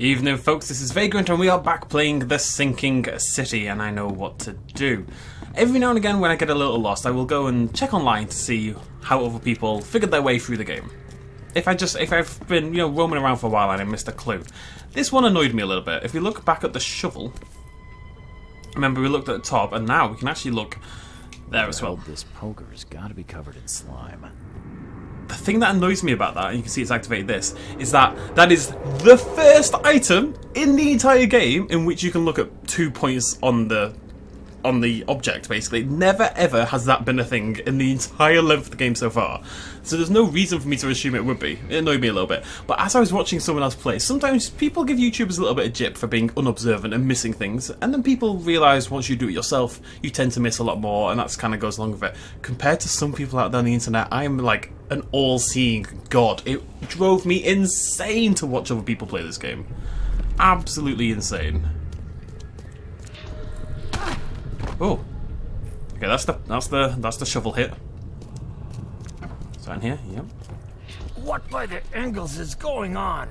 Evening, folks, this is Vagrant and we are back playing The Sinking City, and I know what to do. Every now and again when I get a little lost, I will go and check online to see how other people figured their way through the game. If I've been, roaming around for a while and I missed a clue. This one annoyed me a little bit. If we look back at the shovel, remember we looked at the top, and now we can actually look there as well. This poker has got to be covered in slime. The thing that annoys me about that, and you can see it's activated this, is that is the first item in the entire game in which you can look at 2 points on the object, basically. Never ever has that been a thing in the entire length of the game so far. So there's no reason for me to assume it would be. It annoyed me a little bit. But as I was watching someone else play, sometimes people give YouTubers a little bit of jip for being unobservant and missing things, and then people realise once you do it yourself, you tend to miss a lot more, and that's kind of goes along with it. Compared to some people out there on the internet, I'm like an all-seeing god. It drove me insane to watch other people play this game. Absolutely insane. Oh, okay. That's the shovel hit. Is that in here? Yep. What by the angles is going on?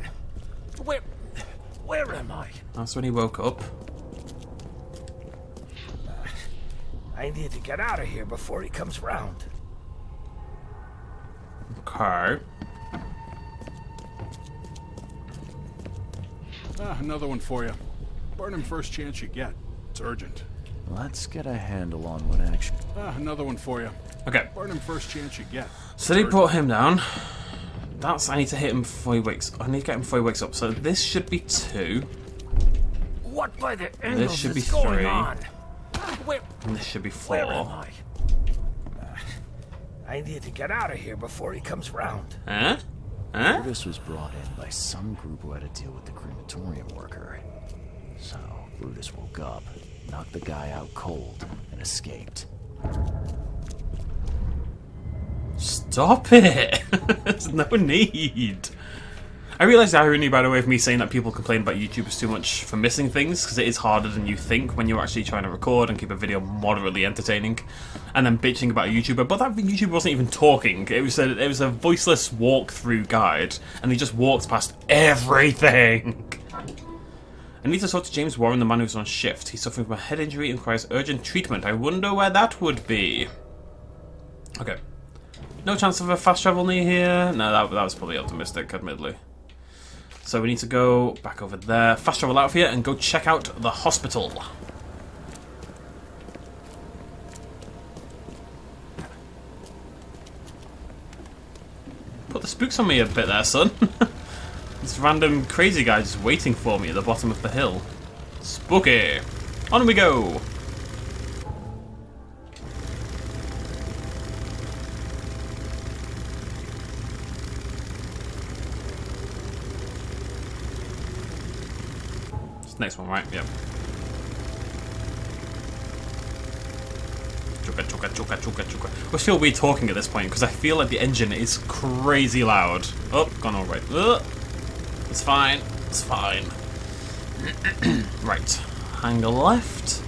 Where am I? That's when he woke up. I need to get out of here before he comes round. Okay. Another one for you. Burn him first chance you get. It's urgent. Let's get a handle on what action. Another one for you. Okay. Burn him first chance you get. So they brought him down. I need to hit him before he wakes. I need to get him before he wakes up. So this should be 2. What by the angles This should be is going 3. on? And this should be 4. Where am I? I need to get out of here before he comes round. Huh? Huh? Brutus was brought in by some group who had to deal with the crematorium worker. So Brutus woke up, knocked the guy out cold, and escaped. Stop it! There's no need. I realised the irony, by the way, of me saying that people complain about YouTubers too much for missing things, because it is harder than you think when you're actually trying to record and keep a video moderately entertaining, and then bitching about a YouTuber. But that YouTuber wasn't even talking. It was a voiceless walkthrough guide, and he just walked past everything. I need to talk to James Warren, the man who's on shift. He's suffering from a head injury and requires urgent treatment. I wonder where that would be. Okay. No chance of a fast travel near here? No, that was probably optimistic, admittedly. So we need to go back over there, fast travel out of here, and go check out the hospital. Put the spooks on me a bit there, son. This random crazy guy just waiting for me at the bottom of the hill. Spooky! On we go! It's the next one, right? Yep. Chuka, chuka, chuka, chuka, chuka. I always feel weird talking at this point because I feel like the engine is crazy loud. Oh, gone all right. It's fine. It's fine. Right. Hang left.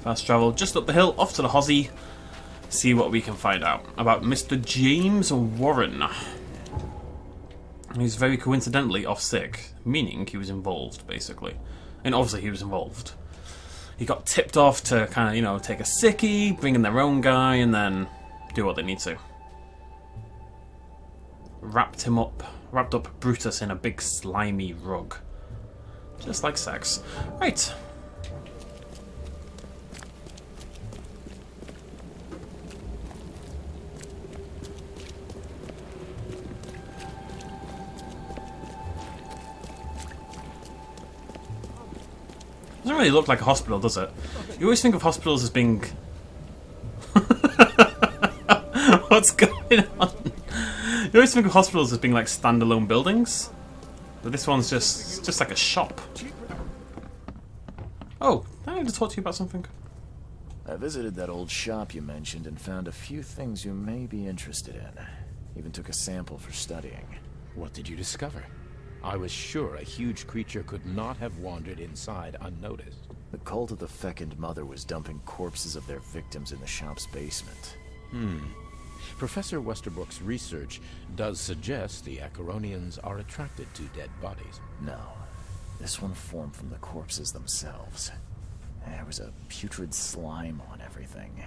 Fast travel just up the hill, off to the Hozzy. See what we can find out about Mr. James Warren. He's very coincidentally off sick, meaning he was involved, basically. And obviously he was involved. He got tipped off to kind of, take a sickie, bring in their own guy, and then do what they need to. Wrapped up Brutus in a big slimy rug. Just like sex. Right. Doesn't really look like a hospital, does it? You always think of hospitals as being... What's going on? You always think of hospitals as being like standalone buildings, but this one's just like a shop. Oh, I need to talk to you about something. I visited that old shop you mentioned and found a few things you may be interested in. Even took a sample for studying. What did you discover? I was sure a huge creature could not have wandered inside unnoticed. The cult of the Fecund Mother was dumping corpses of their victims in the shop's basement. Professor Westerbrook's research does suggest the Acheronians are attracted to dead bodies. No. This one formed from the corpses themselves. There was a putrid slime on everything.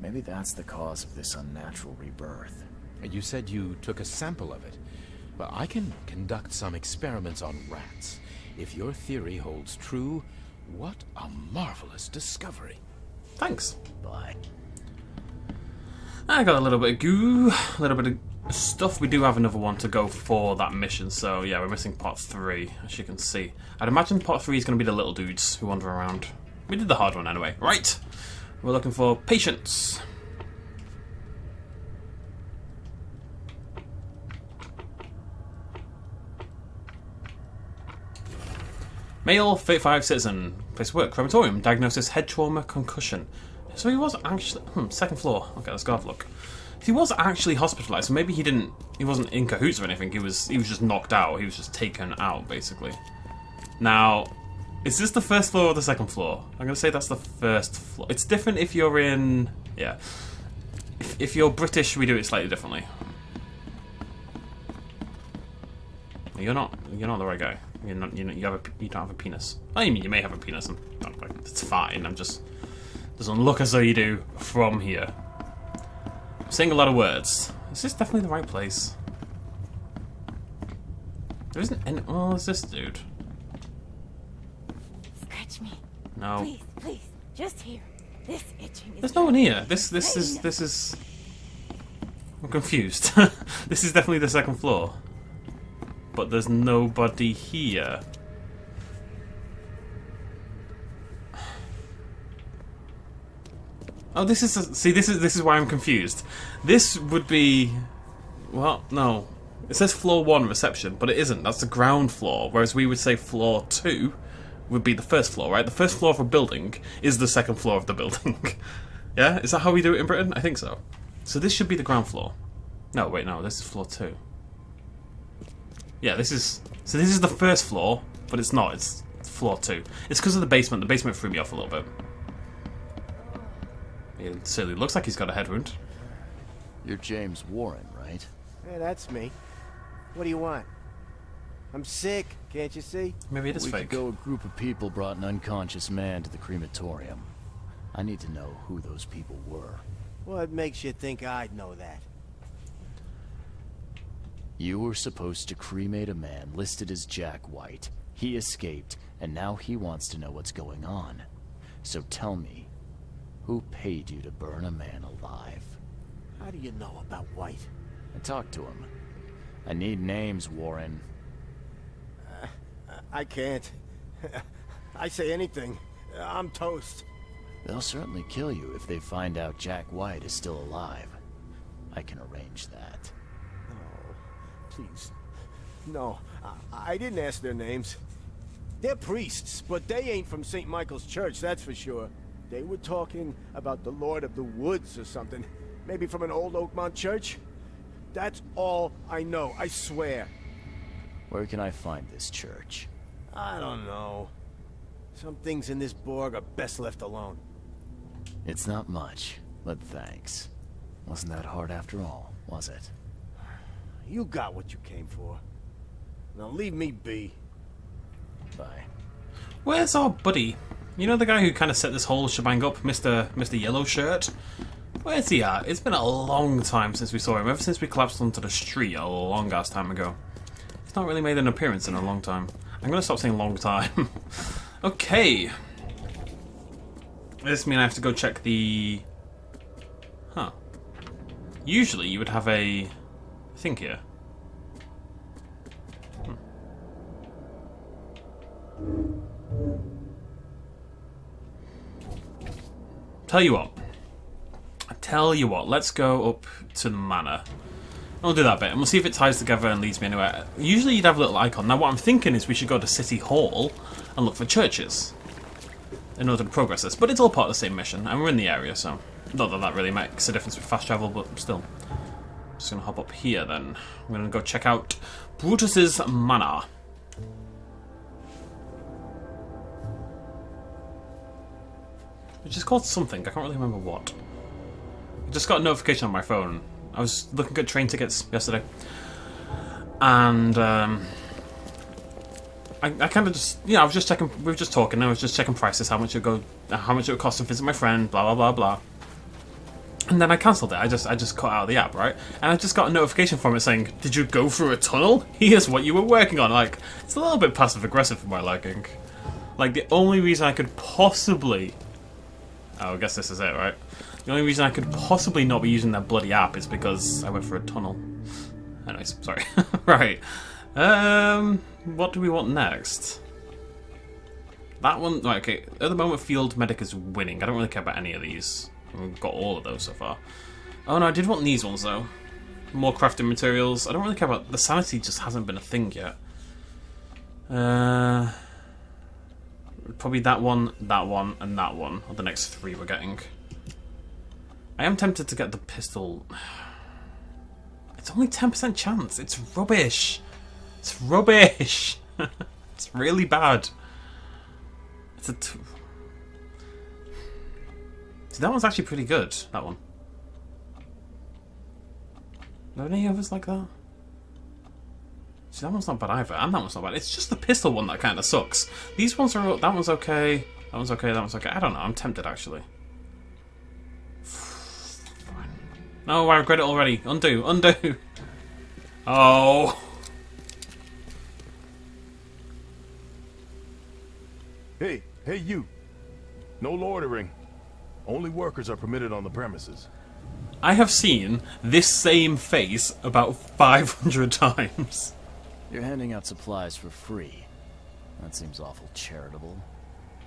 Maybe that's the cause of this unnatural rebirth. You said you took a sample of it. Well, I can conduct some experiments on rats. If your theory holds true, what a marvelous discovery. Thanks. Bye. I got a little bit of goo, a little bit of stuff. We do have another one to go for that mission, so yeah, we're missing part 3, as you can see. I'd imagine part 3 is going to be the little dudes who wander around. We did the hard one anyway. Right, we're looking for patience. Male, 35 citizen, place of work, crematorium, diagnosis, head trauma, concussion. So he was actually, second floor. Okay, let's go have a look. He was actually hospitalized, so maybe he wasn't in cahoots or anything. He was just knocked out. He was just taken out, basically. Now, is this the first floor or the second floor? I'm gonna say that's the first floor. It's different if you're in, yeah. If you're British, we do it slightly differently. You're not the right guy. You don't have a penis. I mean, you may have a penis. It's fine. Doesn't look as though you do from here. I'm saying a lot of words. Is this definitely the right place? There isn't any. Oh, is this dude? Scratch me. No. Please, please, just here. This itching is. There's no one here. This is. I'm confused. This is definitely the second floor. But there's nobody here. Oh, this is why I'm confused. This would be, well, no. It says floor 1 reception, but it isn't. That's the ground floor. Whereas we would say floor 2 would be the first floor, right? The first floor of a building is the second floor of the building. Yeah, is that how we do it in Britain? I think so. So this should be the ground floor. No, wait, no. This is floor 2. Yeah, this is the first floor, but it's not. It's floor 2. It's because of the basement. The basement threw me off a little bit. It certainly looks like he's got a head wound. You're James Warren, right? Yeah, that's me. What do you want? I'm sick, can't you see? Maybe it is A week fake. ago, a group of people brought an unconscious man to the crematorium. I need to know who those people were. What makes you think I'd know that? You were supposed to cremate a man listed as Jack White. He escaped, and now he wants to know what's going on. So tell me, who paid you to burn a man alive? How do you know about White? I talked to him. I need names, Warren. I can't. I say anything. I'm toast. They'll certainly kill you if they find out Jack White is still alive. I can arrange that. Oh, please. No, I didn't ask their names. They're priests, but they ain't from St. Michael's Church, that's for sure. They were talking about the Lord of the Woods or something. Maybe from an old Oakmont church? That's all I know, I swear. Where can I find this church? I don't know. Some things in this Borg are best left alone. It's not much, but thanks. Wasn't that hard after all, was it? You got what you came for. Now leave me be. Bye. Where's our buddy? You know the guy who kind of set this whole shebang up, Mr. Yellow Shirt? Where's he at? It's been a long time since we saw him, ever since we collapsed onto the street a long ass time ago. He's not really made an appearance in a long time. I'm gonna stop saying long time. Okay. Does this mean I have to go check the... Huh. Usually you would have a thing here. Tell you what, let's go up to the manor. I'll do that bit, and we'll see if it ties together and leads me anywhere. Usually you'd have a little icon. Now what I'm thinking is we should go to City Hall and look for churches in order to progress this. But it's all part of the same mission, and we're in the area, so... Not that that really makes a difference with fast travel, but still. Just going to hop up here, then. I'm going to go check out Brutus's Manor. Which is called something, I can't really remember what. I just got a notification on my phone. I was looking at train tickets yesterday, and I kind of just, I was just checking. We were just talking. I was just checking prices, how much it would cost to visit my friend, blah blah blah blah. And then I cancelled it. I just cut out of the app, right? And I just got a notification from it saying, "Did you go through a tunnel? Here's what you were working on." Like, it's a little bit passive aggressive for my liking. Like, the only reason I could possibly, I guess this is it, right? The only reason I could possibly not be using that bloody app is because I went for a tunnel. Anyways, sorry. Right. What do we want next? That one, right, okay. At the moment, Field Medic is winning. I don't really care about any of these. We've got all of those so far. Oh no, I did want these ones though. More crafting materials. I don't really care about, the sanity just hasn't been a thing yet. Probably that one, and that one are the next 3 we're getting. I am tempted to get the pistol. It's only 10% chance. It's rubbish. It's rubbish. It's really bad. It's a. See, that one's actually pretty good. That one. Are there any others like that? See, that one's not bad either, and that one's not bad. It's just the pistol one that kind of sucks. These ones are. That one's okay. That one's okay. That one's okay. I don't know. I'm tempted actually. No, I regret it already. Undo, undo. Oh. Hey, you. No loitering. Only workers are permitted on the premises. I have seen this same face about 500 times. You're handing out supplies for free. That seems awful charitable.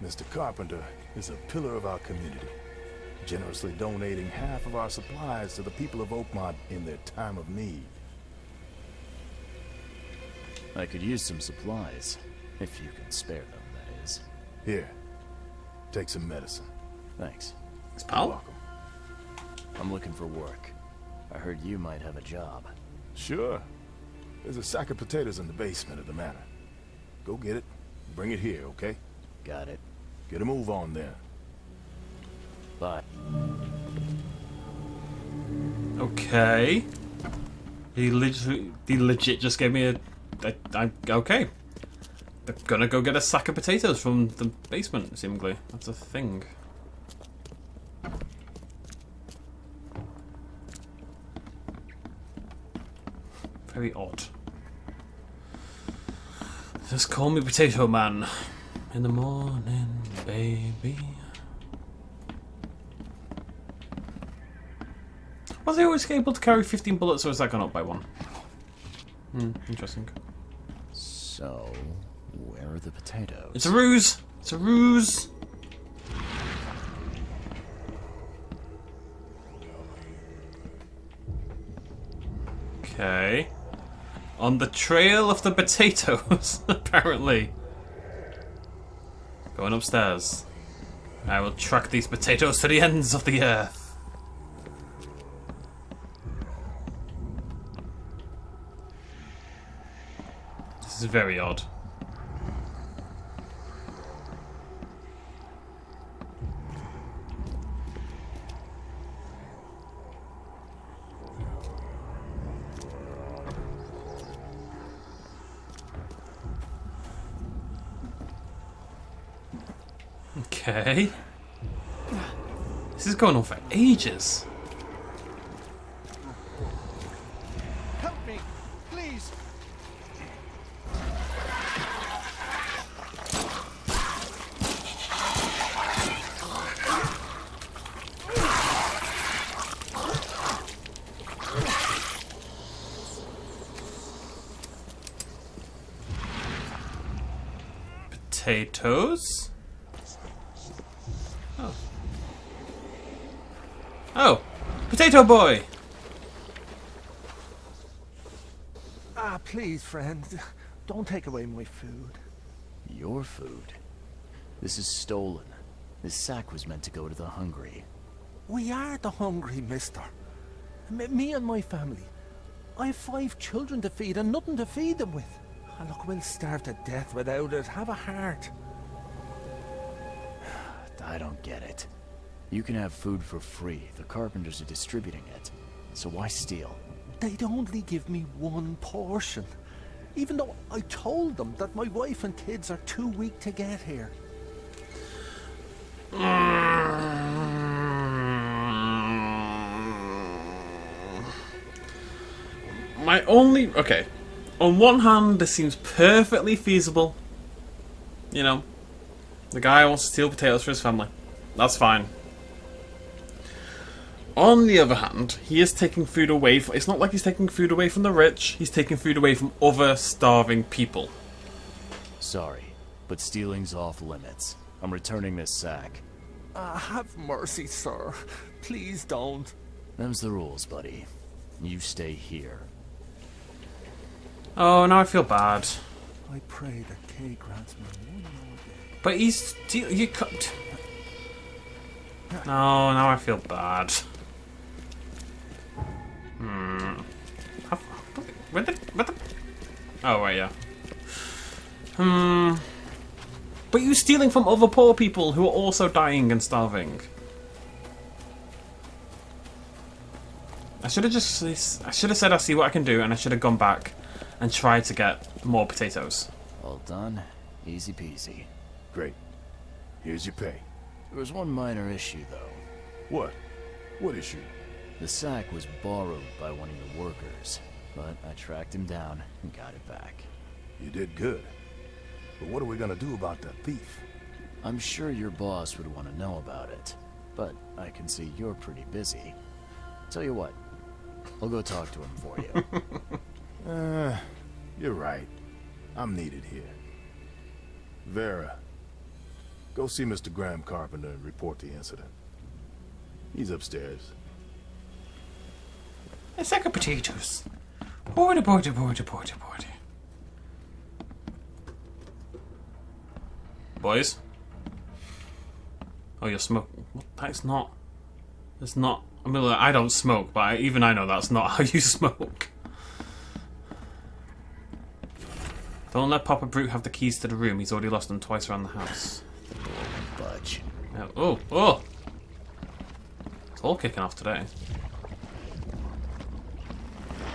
Mr. Carpenter is a pillar of our community, generously donating half of our supplies to the people of Oakmont in their time of need. I could use some supplies, if you can spare them, that is. Here, take some medicine. Thanks. It's You're welcome. I'm looking for work. I heard you might have a job. Sure. There's a sack of potatoes in the basement of the manor. Go get it. Bring it here, okay? Got it. Get a move on then. Bye. Okay. He legit just gave me okay. They're gonna go get a sack of potatoes from the basement, seemingly. That's a thing. Very odd. Just call me Potato Man. In the morning, baby. Was he always able to carry 15 bullets, or has that gone up by 1? Interesting. So, where are the potatoes? It's a ruse! It's a ruse! Okay. On the trail of the potatoes, apparently. Going upstairs. I will track these potatoes to the ends of the earth. This is very odd. Okay. This is going on for ages. Help me, please. Potatoes? Oh. Oh! Potato boy! Ah, please, friend. Don't take away my food. Your food? This is stolen. This sack was meant to go to the hungry. We are the hungry, mister. Me and my family. I have 5 children to feed and nothing to feed them with. And look, we'll starve to death without it. Have a heart. I don't get it. You can have food for free. The carpenters are distributing it. So why steal? They'd only give me one portion. Even though I told them that my wife and kids are too weak to get here. My only... Okay. On one hand, this seems perfectly feasible. You know, the guy wants to steal potatoes for his family. That's fine. On the other hand, he is taking food away from... It's not like he's taking food away from the rich. He's taking food away from other starving people. Sorry, but stealing's off limits. I'm returning this sack. Have mercy, sir. Please don't. Them's the rules, buddy. You stay here. Oh, now I feel bad. I pray that Kay grants me one more day. But he's... You cut... No, now I feel bad. Where the... Oh, right, yeah. But you're stealing from other poor people who are also dying and starving. I should have just... I should have said I'll see what I can do, and I should have gone back and tried to get more potatoes. All done. Easy peasy. Great. Here's your pay. There was one minor issue, though. What? What issue? The sack was borrowed by one of your workers, but I tracked him down and got it back. You did good. But what are we gonna do about the thief? I'm sure your boss would want to know about it, but I can see you're pretty busy. Tell you what, I'll go talk to him for you. You're right. I'm needed here. Vera, go see Mr. Graham Carpenter and report the incident. He's upstairs. A sack of potatoes. Porta, porta, porta, porta, porta. Boys? Oh, you're smoking. What? That's not... It's not... I mean, look, I don't smoke, but even I know that's not how you smoke. Don't let Papa Brute have the keys to the room. He's already lost them twice around the house. Budge. Oh, oh! It's all kicking off today.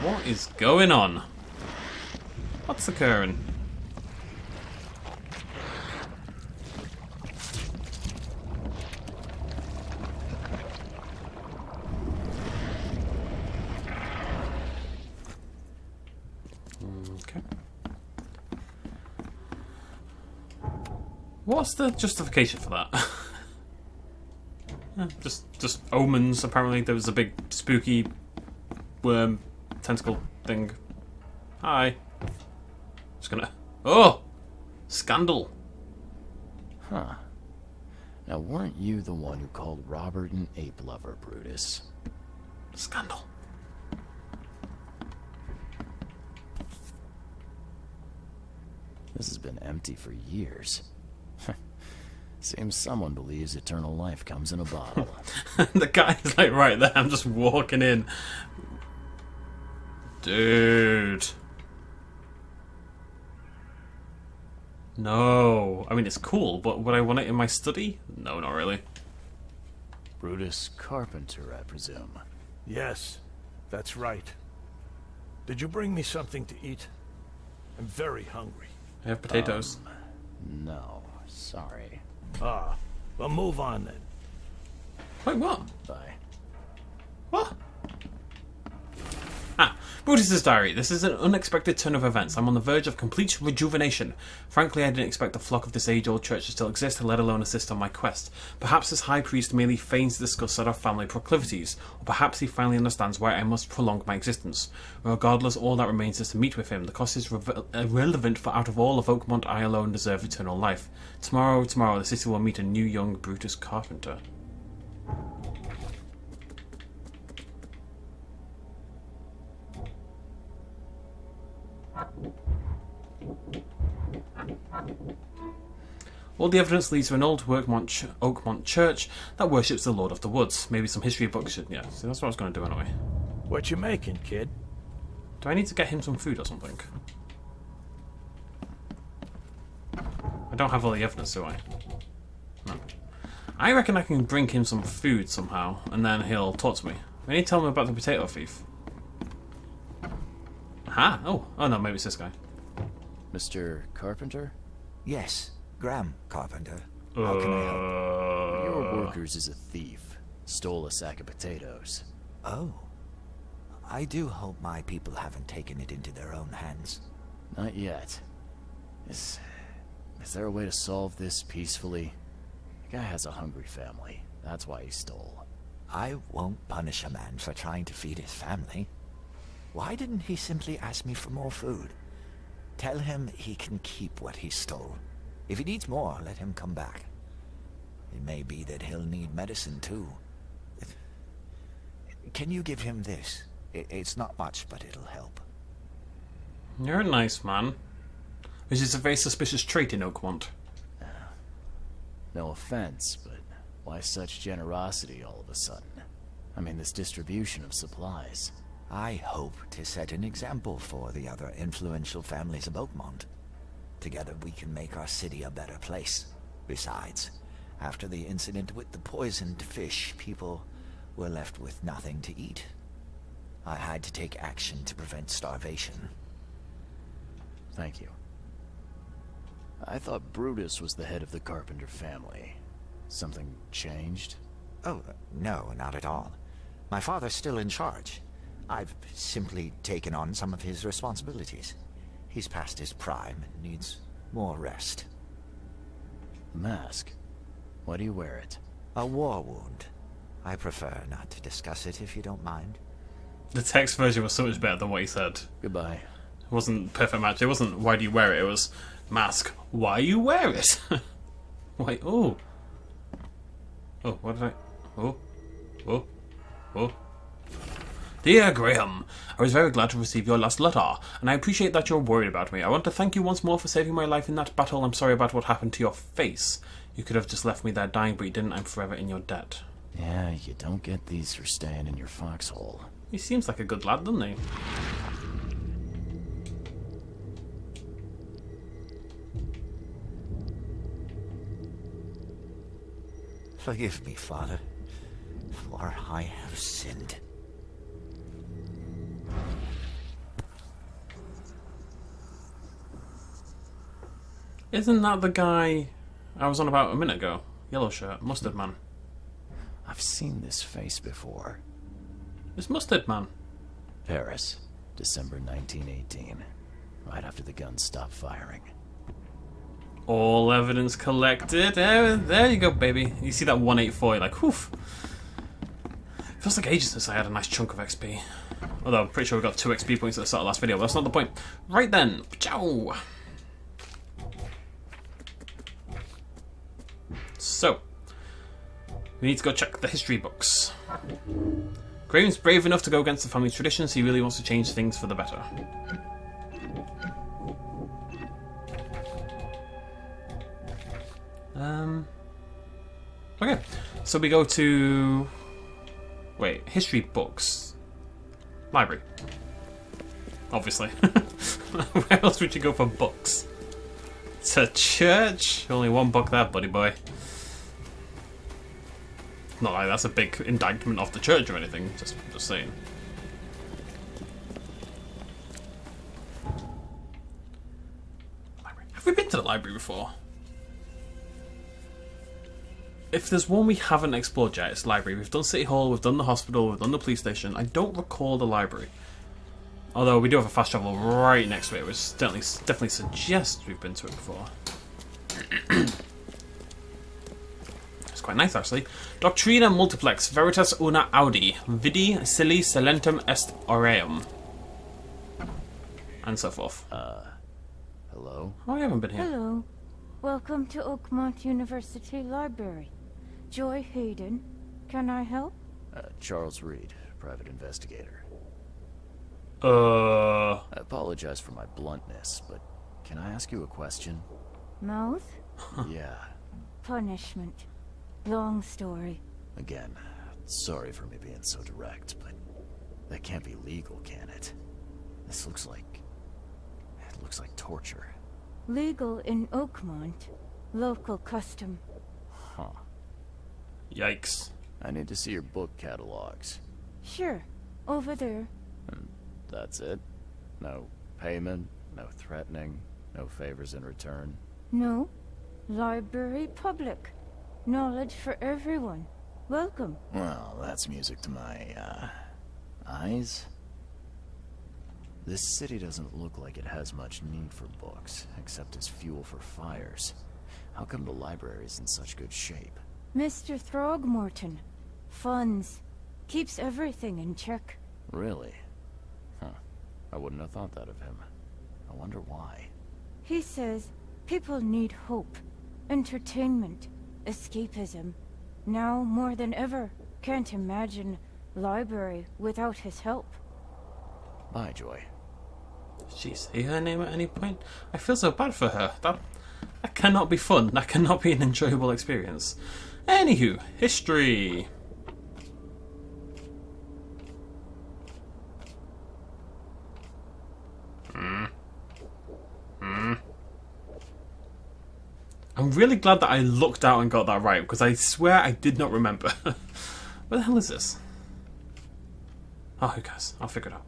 What is going on? What's occurring? Okay. What's the justification for that? Just omens. Apparently there was a big spooky worm tentacle thing. Hi. Just gonna... Oh! Scandal. Huh. Now, weren't you the one who called Robert an ape lover, Brutus? Scandal. This has been empty for years. Seems someone believes eternal life comes in a bottle. The guy's like right there. I'm just walking in. Dude. No. I mean, it's cool, but would I want it in my study? No, not really. Brutus Carpenter, I presume. Yes, that's right. Did you bring me something to eat? I'm very hungry. I have potatoes. No, sorry. Ah, well, move on then. Wait, what? Bye. What? Ah, Brutus's diary. This is an unexpected turn of events. I'm on the verge of complete rejuvenation. Frankly, I didn't expect the flock of this age-old church to still exist, let alone assist on my quest. Perhaps this high priest merely feigns to discuss our family proclivities, or perhaps he finally understands why I must prolong my existence. Regardless, all that remains is to meet with him. The cost is irrelevant, for out of all of Oakmont, I alone deserve eternal life. Tomorrow, the city will meet a new young Brutus Carpenter. All the evidence leads to an old Oakmont church that worships the Lord of the Woods. Maybe some history books should... Yeah, so that's what I was going to do anyway. What you making, kid? Do I need to get him some food or something? I don't have all the evidence, do I? No. I reckon I can bring him some food somehow, and then he'll talk to me. We need to tell him about the potato thief. Aha! Oh no, maybe it's this guy. Mr. Carpenter? Yes, Graham Carpenter. How can I help? Your workers is a thief. Stole a sack of potatoes. Oh. I do hope my people haven't taken it into their own hands. Not yet. Is there a way to solve this peacefully? The guy has a hungry family. That's why he stole. I won't punish a man for trying to feed his family. Why didn't he simply ask me for more food? Tell him he can keep what he stole. If he needs more, let him come back. It may be that he'll need medicine too. Can you give him this? It's not much, but it'll help. You're a nice man. Which is a very suspicious trait in Oakmont. No offense, but why such generosity all of a sudden? I mean, this distribution of supplies. I hope to set an example for the other influential families of Oakmont. Together we can make our city a better place. Besides, after the incident with the poisoned fish, people were left with nothing to eat. I had to take action to prevent starvation. Thank you. I thought Brutus was the head of the Carpenter family. Something changed? Oh, no, not at all. My father's still in charge. I've simply taken on some of his responsibilities. He's past his prime and needs more rest. The mask? Why do you wear it? A war wound. I prefer not to discuss it if you don't mind. The text version was so much better than what he said. Goodbye. It wasn't perfect match. It wasn't why do you wear it. It was mask. Why you wear it? Why? Oh. Oh. What did I? Oh. Oh. Oh. Dear Graham, I was very glad to receive your last letter, and I appreciate that you're worried about me. I want to thank you once more for saving my life in that battle. I'm sorry about what happened to your face. You could have just left me there dying, but you didn't. I'm forever in your debt. Yeah, you don't get these for staying in your foxhole. He seems like a good lad, doesn't he? Forgive me, Father, for I have sinned. Isn't that the guy I was on about a minute ago? Yellow shirt, Mustard Man. I've seen this face before. It's Mustard Man. Paris, December 1918. Right after the guns stopped firing. All evidence collected. There you go, baby. You see that 184, you're like, whew. Feels like ages since I had a nice chunk of XP. Although, I'm pretty sure we got 2 XP points at the start of the last video, but that's not the point. Right then. Ciao. So, we need to go check the history books. Graham's brave enough to go against the family traditions. He really wants to change things for the better. Okay, so we go to... Wait, history books. Library. Obviously. Where else would you go for books? To church? Only one book there, buddy boy. Not like that's a big indictment of the church or anything, just saying. Library. Have we been to the library before? If there's one we haven't explored yet, it's library. We've done City Hall, we've done the hospital, we've done the police station. I don't recall the library. Although we do have a fast travel right next to it, which definitely suggests we've been to it before. It's quite nice, actually. Doctrina multiplex veritas una audi, vidi silly silentum est aureum. And so forth. Hello? Oh, I haven't been here. Hello. Welcome to Oakmont University Library. Joy Hayden. Can I help? Charles Reed, private investigator. Uh... I apologize for my bluntness, but can I ask you a question? Mouth? Yeah. Punishment. Long story. Again, sorry for me being so direct, but that can't be legal, can it? This looks like... it looks like torture. Legal in Oakmont. Local custom. Huh. Yikes. I need to see your book catalogs. Sure. Over there. And that's it? No payment, no threatening, no favors in return? No. Library public. Knowledge for everyone. Welcome. Well, that's music to my, eyes. This city doesn't look like it has much need for books, except as fuel for fires. How come the library's in such good shape? Mr. Throgmorton. Funds. Keeps everything in check. Really? Huh. I wouldn't have thought that of him. I wonder why. He says people need hope, entertainment, escapism. Now more than ever, can't imagine library without his help. Bye, Joy. Did she say her name at any point? I feel so bad for her. That cannot be fun. That cannot be an enjoyable experience. Anywho, history. I'm really glad that I looked out and got that right, because I swear I did not remember. What the hell is this? Oh, who cares? I'll figure it out.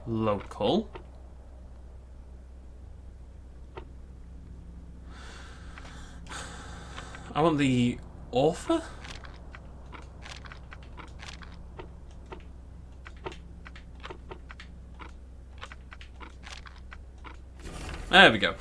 Local. I want the author? There we go.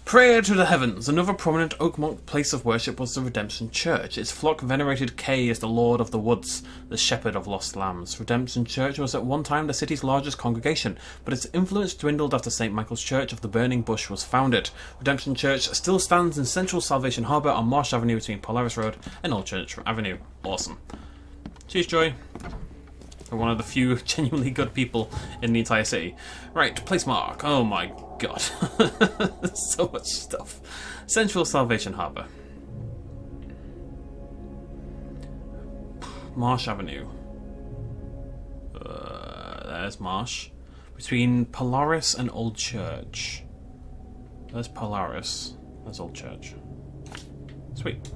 Prayer to the heavens. Another prominent Oakmont place of worship was the Redemption Church. Its flock venerated Kay as the Lord of the Woods, the shepherd of lost lambs. Redemption Church was at one time the city's largest congregation, but its influence dwindled after St. Michael's Church of the Burning Bush was founded. Redemption Church still stands in central Salvation Harbour on Marsh Avenue between Polaris Road and Old Church Avenue. Awesome. Cheers, Joy. We're one of the few genuinely good people in the entire city. Right, place mark. Oh my god. So much stuff. Central Salvation Harbour. Marsh Avenue. There's Marsh. Between Polaris and Old Church. There's Polaris. There's Old Church. Sweet.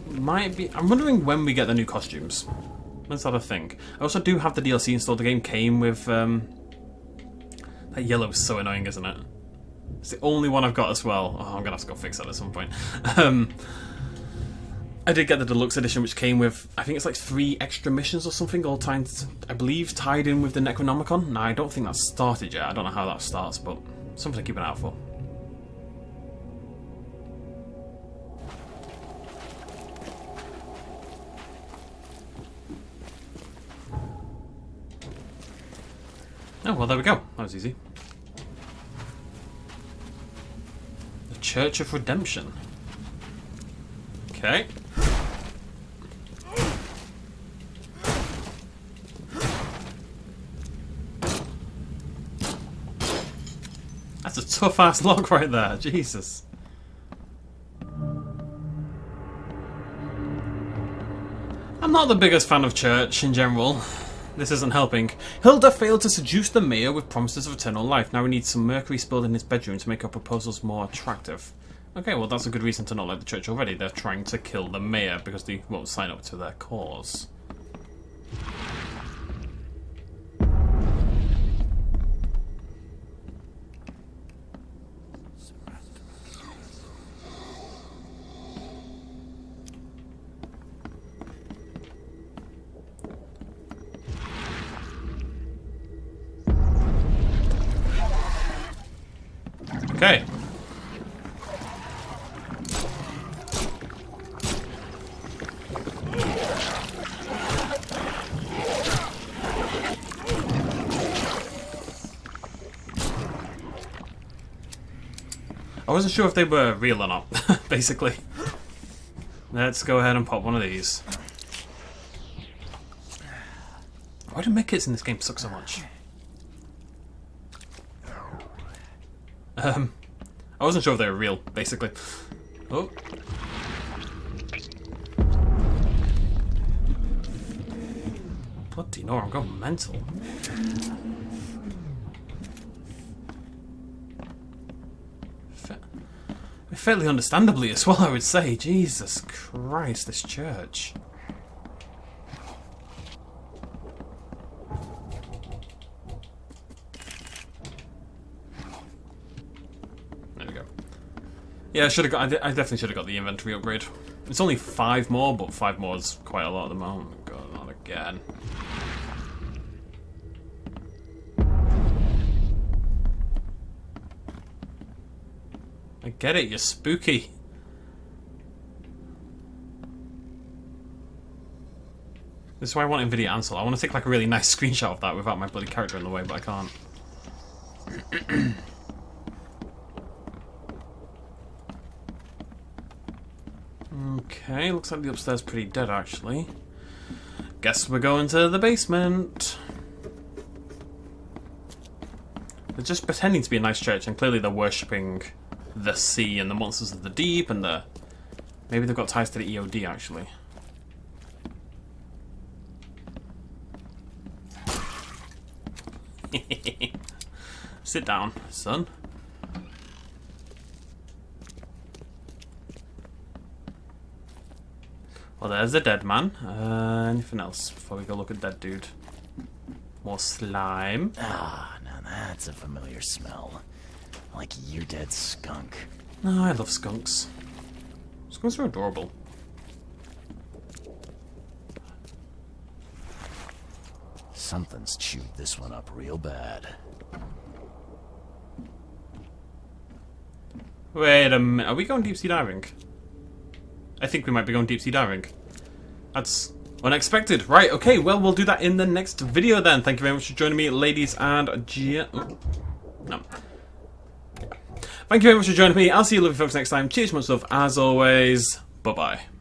Might be. I'm wondering when we get the new costumes. Let's have a think. I also do have the DLC installed. The game came with that yellow is so annoying, isn't it? It's the only one I've got as well. Oh, I'm gonna have to go fix that at some point. I did get the deluxe edition, which came with, I think it's like 3 extra missions or something, all tied, I believe, tied in with the Necronomicon. Now I don't think that's started yet. I don't know how that starts, but something to keep an eye out for. Oh, well, there we go. That was easy. The Church of Redemption. Okay. That's a tough-ass log right there. Jesus. I'm not the biggest fan of church in general. This isn't helping. Hilda failed to seduce the mayor with promises of eternal life. Now he needs some mercury spilled in his bedroom to make her proposals more attractive. Okay, well that's a good reason to not like the church already. They're trying to kill the mayor because they won't sign up to their cause. Okay. I wasn't sure if they were real or not, basically. Let's go ahead and pop one of these. Why do medkits in this game suck so much? I wasn't sure if they were real, basically. Oh. Bloody no, I'm going mental. Fairly understandably as well, I would say. Jesus Christ, this church. There we go. Yeah, I should have got. I definitely should have got the inventory upgrade. It's only 5 more, but 5 more is quite a lot at the moment. God, not again. I get it, you're spooky. This is why I want NVIDIA Ansel. I want to take like a really nice screenshot of that without my bloody character in the way, but I can't. Okay, looks like the upstairs pretty dead actually. Guess we're going to the basement. They're just pretending to be a nice church, and clearly they're worshipping the sea and the monsters of the deep, and the... Maybe they've got ties to the EOD, actually. Sit down, son. Well, there's a dead man. Anything else before we go look at that dude? More slime. Ah, now that's a familiar smell. Like your dead skunk. Oh, I love skunks. Skunks are adorable. Something's chewed this one up real bad. Wait a minute, are we going deep sea diving? I think we might be going deep sea diving. That's unexpected. Right, okay, well, we'll do that in the next video then. Thank you very much for joining me, ladies and no. Thank you very much for joining me. I'll see you lovely folks next time. Cheers, much love, as always. Bye-bye.